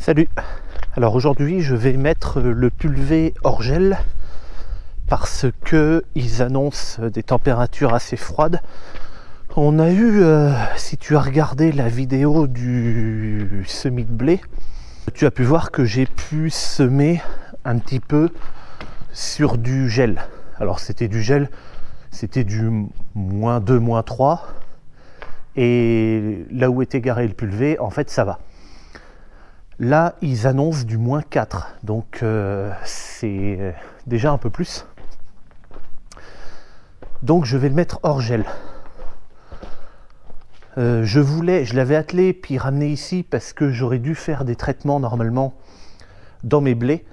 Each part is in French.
Salut. Alors aujourd'hui je vais mettre le pulvé hors gel parce que ils annoncent des températures assez froides. On a eu, si tu as regardé la vidéo du semis de blé, tu as pu voir que j'ai pu semer un petit peu sur du gel. Alors c'était du gel, c'était du -2, -3, et là où était garé le pulvé, en fait ça va. Là, ils annoncent du -4, donc c'est déjà un peu plus. Donc je vais le mettre hors gel. Je l'avais attelé puis ramené ici parce que j'aurais dû faire des traitements normalement dans mes blés.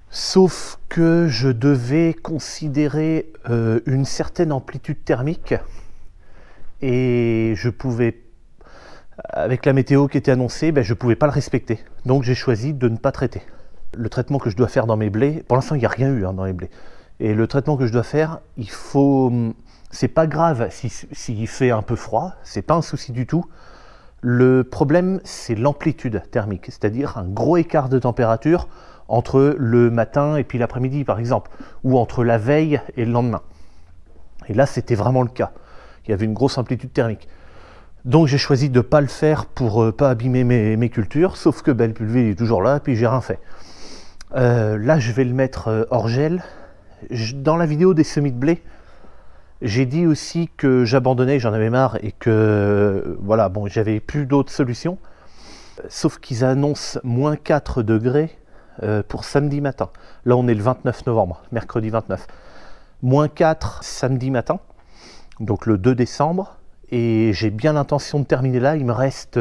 Sauf que je devais considérer une certaine amplitude thermique et je pouvais, avec la météo qui était annoncée, je ne pouvais pas le respecter. Donc j'ai choisi de ne pas traiter. Le traitement que je dois faire dans mes blés, pour l'instant il n'y a rien eu dans les blés. Et le traitement que je dois faire, c'est pas grave s'il fait un peu froid, c'est pas un souci du tout. Le problème c'est l'amplitude thermique, c'est-à-dire un gros écart de température entre le matin et puis l'après-midi par exemple, ou entre la veille et le lendemain. Et là c'était vraiment le cas, il y avait une grosse amplitude thermique. Donc j'ai choisi de ne pas le faire pour pas abîmer mes cultures, sauf que le pulvé il est toujours là, puis j'ai rien fait. Là je vais le mettre hors gel. Dans la vidéo des semis de blé, j'ai dit aussi que j'abandonnais, j'en avais marre et que voilà, bon, j'avais plus d'autres solutions. Sauf qu'ils annoncent -4 degrés pour samedi matin. Là on est le 29 novembre, mercredi 29. -4 samedi matin, donc le 2 décembre. Et j'ai bien l'intention de terminer là. Il me reste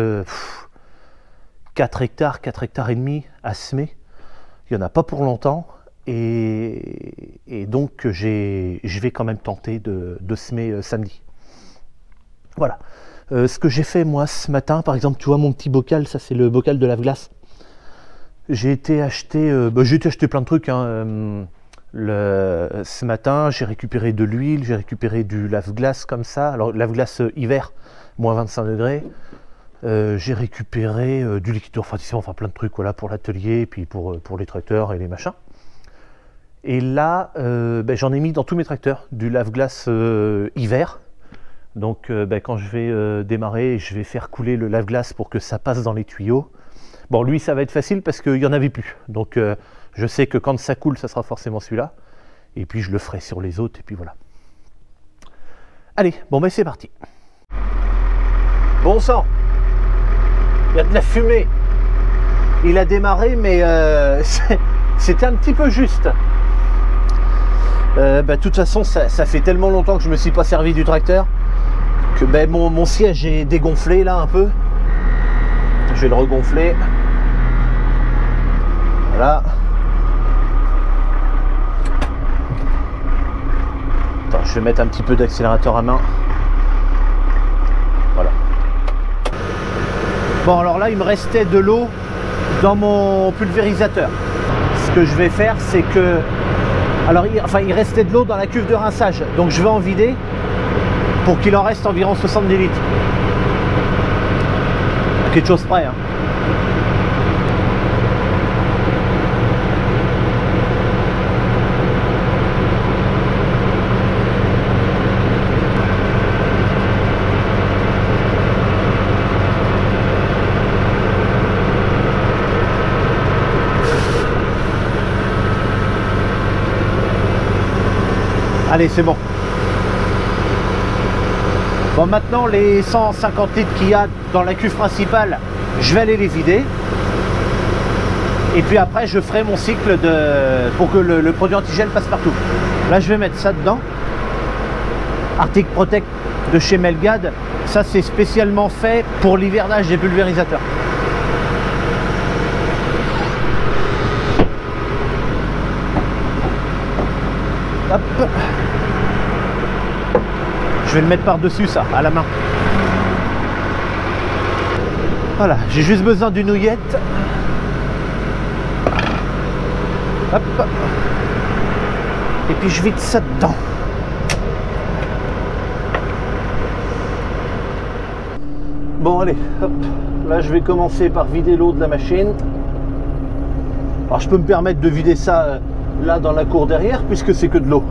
4 hectares, 4 hectares et demi à semer. Il n'y en a pas pour longtemps. Et donc je vais quand même tenter de semer samedi. Voilà. Ce que j'ai fait moi ce matin, par exemple, tu vois mon petit bocal, ça c'est le bocal de lave-glace. J'ai été acheter plein de trucs. Ce matin, j'ai récupéré de l'huile, j'ai récupéré du lave-glace comme ça. Alors, lave-glace hiver, -25 degrés. J'ai récupéré du liquide refroidissant, enfin plein de trucs voilà, pour l'atelier, puis pour les tracteurs et les machins. Et là, j'en ai mis dans tous mes tracteurs du lave-glace hiver. Donc, quand je vais démarrer, je vais faire couler le lave-glace pour que ça passe dans les tuyaux. Bon, lui, ça va être facile parce qu'il n'y en avait plus. Donc, je sais que quand ça coule, ça sera forcément celui-là. Et puis, je le ferai sur les autres. Et puis, voilà. Allez, bon, c'est parti. Bon sang, il y a de la fumée. Il a démarré, mais c'était un petit peu juste. De toute façon, ça fait tellement longtemps que je ne me suis pas servi du tracteur que mon siège est dégonflé, là, un peu. Je vais le regonfler. Voilà. Attends, je vais mettre un petit peu d'accélérateur à main. Voilà. Bon, alors là, il me restait de l'eau dans mon pulvérisateur. Ce que je vais faire, c'est que... Alors, il restait de l'eau dans la cuve de rinçage. Donc, je vais en vider pour qu'il en reste environ 70 litres. À quelque chose près, hein. Allez, c'est bon. Bon, maintenant, les 150 litres qu'il y a dans la cuve principale, je vais aller les vider. Et puis après, je ferai mon cycle pour que le produit antigel passe partout. Là, je vais mettre ça dedans. Arctic Protect de chez Melgad. Ça, c'est spécialement fait pour l'hivernage des pulvérisateurs. Hop. Je vais le mettre par-dessus ça, à la main. Voilà, j'ai juste besoin d'une houillette. Hop. Et puis je vide ça dedans. Bon allez, hop. Là je vais commencer par vider l'eau de la machine. Alors je peux me permettre de vider ça là dans la cour derrière puisque c'est que de l'eau.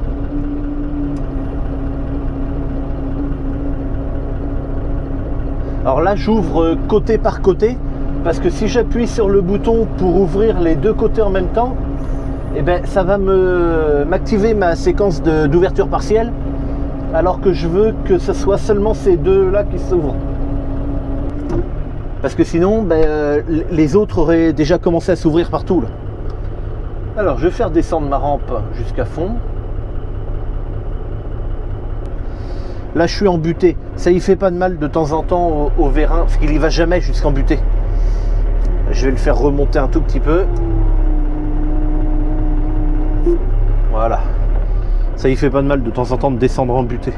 Alors là j'ouvre côté par côté parce que si j'appuie sur le bouton pour ouvrir les deux côtés en même temps, eh ben, ça va m'activer ma séquence d'ouverture partielle alors que je veux que ce soit seulement ces deux là qui s'ouvrent. Parce que sinon ben, les autres auraient déjà commencé à s'ouvrir partout là. Alors je vais faire descendre ma rampe jusqu'à fond. Là je suis en butée, ça y fait pas de mal de temps en temps au vérin, parce qu'il y va jamais jusqu'en butée. Je vais le faire remonter un tout petit peu. Voilà. Ça y fait pas de mal de temps en temps de descendre en butée.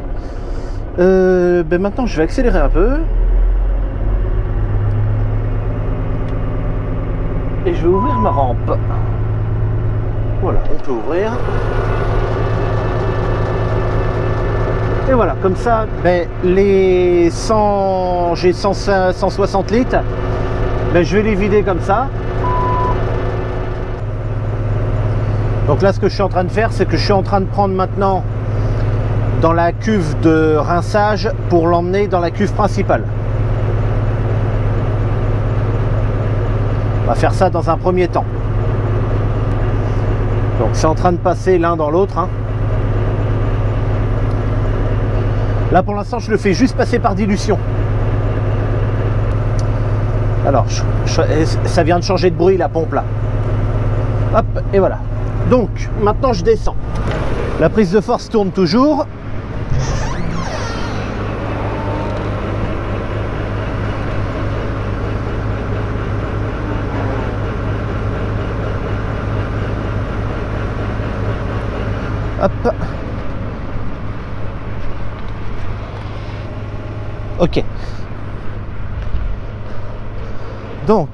Ben maintenant je vais accélérer un peu. Et je vais ouvrir ma rampe. Voilà, on peut ouvrir. Et voilà, comme ça, ben, les 100, j'ai 160 litres, ben, je vais les vider comme ça. Donc là, ce que je suis en train de faire, c'est que je suis en train de prendre maintenant dans la cuve de rinçage pour l'emmener dans la cuve principale. On va faire ça dans un premier temps. Donc c'est en train de passer l'un dans l'autre, hein. Là pour l'instant je le fais juste passer par dilution. Alors ça vient de changer de bruit la pompe là. Hop, et voilà. Donc maintenant je descends. La prise de force tourne toujours. Hop. Ok. Donc,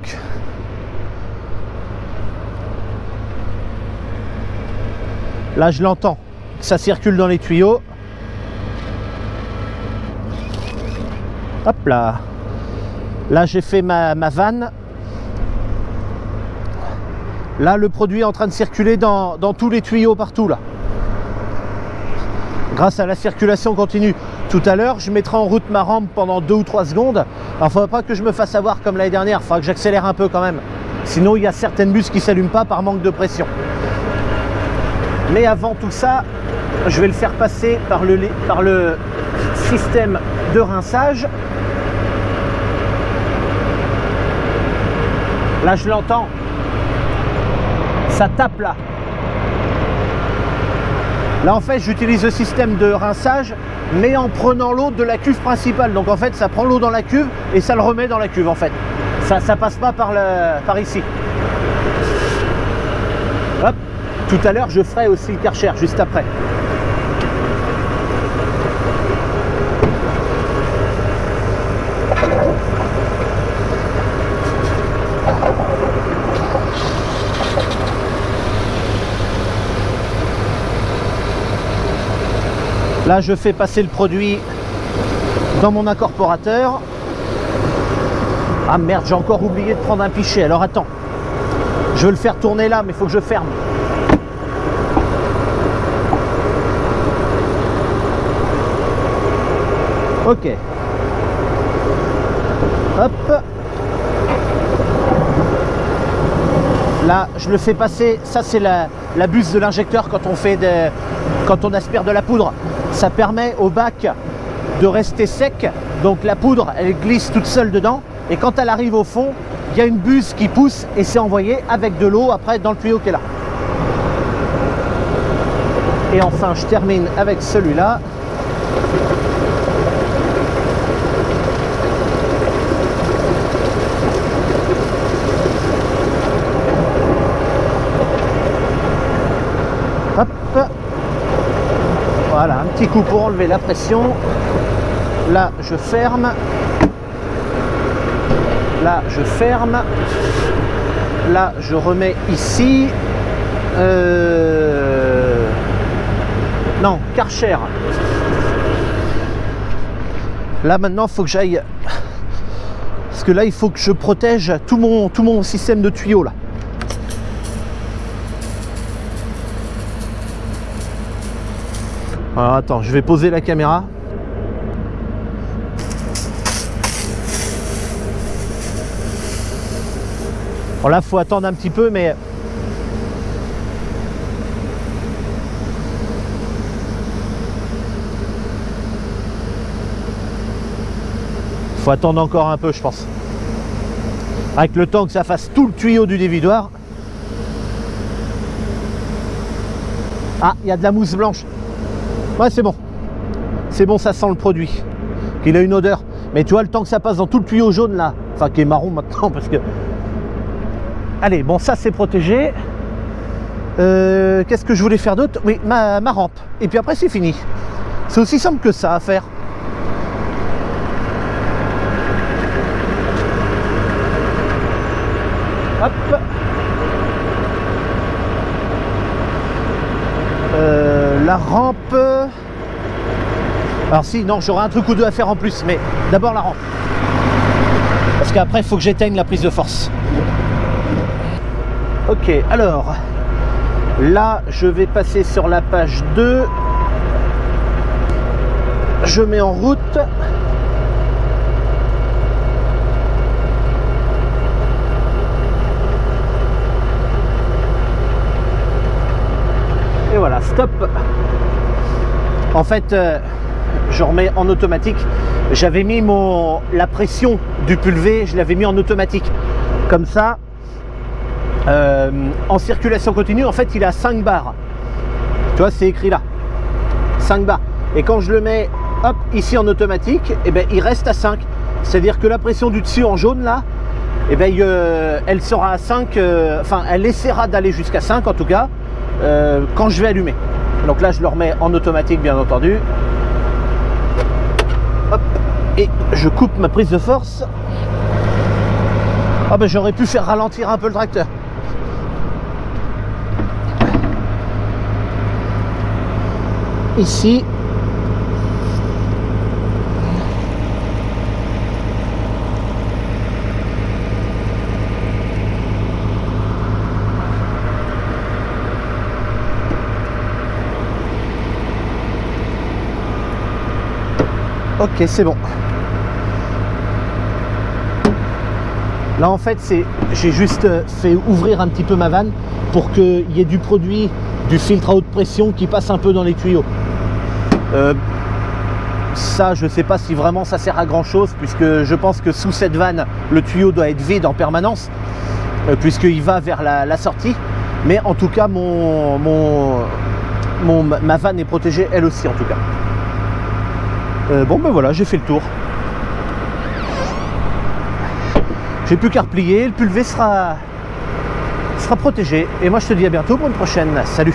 là je l'entends, ça circule dans les tuyaux. Hop là. Là j'ai fait ma vanne. Là le produit est en train de circuler dans tous les tuyaux partout là. Grâce à la circulation continue. Tout à l'heure, je mettrai en route ma rampe pendant 2 ou 3 secondes. Alors, il ne faudra pas que je me fasse avoir comme l'année dernière. Il faudra que j'accélère un peu quand même. Sinon, il y a certaines bus qui ne s'allument pas par manque de pression. Mais avant tout ça, je vais le faire passer par le système de rinçage. Là, je l'entends. Ça tape là. Là en fait j'utilise le système de rinçage mais en prenant l'eau de la cuve principale. Donc en fait ça prend l'eau dans la cuve et ça le remet dans la cuve en fait. Ça passe pas par ici. Hop. Tout à l'heure je ferai aussi le Karcher juste après. Là, je fais passer le produit dans mon incorporateur. Ah merde, j'ai encore oublié de prendre un pichet. Alors attends, je vais le faire tourner là, mais il faut que je ferme. Ok. Hop. Là, je le fais passer. Ça, c'est la buse de l'injecteur quand on aspire de la poudre. Ça permet au bac de rester sec, donc la poudre elle glisse toute seule dedans et quand elle arrive au fond il y a une buse qui pousse et c'est envoyé avec de l'eau après dans le tuyau qui est là. Et enfin je termine avec celui-là. Hop. Voilà, un petit coup pour enlever la pression. Là, je ferme. Là, je ferme. Là, je remets ici. Non, Karcher. Là, maintenant, il faut que j'aille... Parce que là, il faut que je protège tout mon système de tuyaux, là. Alors attends, je vais poser la caméra. Bon là, faut attendre un petit peu, mais... Faut attendre encore un peu, je pense. Avec le temps que ça fasse tout le tuyau du dévidoir. Ah, il y a de la mousse blanche. Ouais, c'est bon. C'est bon, ça sent le produit. Il a une odeur. Mais tu vois, le temps que ça passe dans tout le tuyau jaune là, enfin qui est marron maintenant parce que... Allez, bon, ça c'est protégé. Qu'est-ce que je voulais faire d'autre? Oui, ma rampe. Et puis après, c'est fini. C'est aussi simple que ça à faire. Hop. La rampe... Alors si, non, j'aurai un truc ou deux à faire en plus, mais d'abord la rampe. Parce qu'après, il faut que j'éteigne la prise de force. Ok, alors... Là, je vais passer sur la page 2. Je mets en route. Et voilà, stop. En fait, je remets en automatique. J'avais mis la pression du pulvé, je l'avais mis en automatique. Comme ça, en circulation continue, en fait, il est à 5 bars. Tu vois, c'est écrit là. 5 bars. Et quand je le mets, hop, ici en automatique, et ben, il reste à 5. C'est-à-dire que la pression du dessus en jaune, là, et ben, elle sera à 5, enfin, elle essaiera d'aller jusqu'à 5, en tout cas, quand je vais allumer. Donc là, je le remets en automatique, bien entendu. Hop, et je coupe ma prise de force. Ah ben, j'aurais pu faire ralentir un peu le tracteur. Ici. Ok, c'est bon. Là en fait, j'ai juste fait ouvrir un petit peu ma vanne pour qu'il y ait du produit, du filtre à haute pression qui passe un peu dans les tuyaux. Ça, je ne sais pas si vraiment ça sert à grand chose, puisque je pense que sous cette vanne, le tuyau doit être vide en permanence, puisqu'il va vers la sortie. Mais en tout cas, ma vanne est protégée elle aussi en tout cas. Bon ben voilà, j'ai fait le tour. J'ai plus qu'à replier, le pulvé sera protégé. Et moi je te dis à bientôt pour une prochaine. Salut!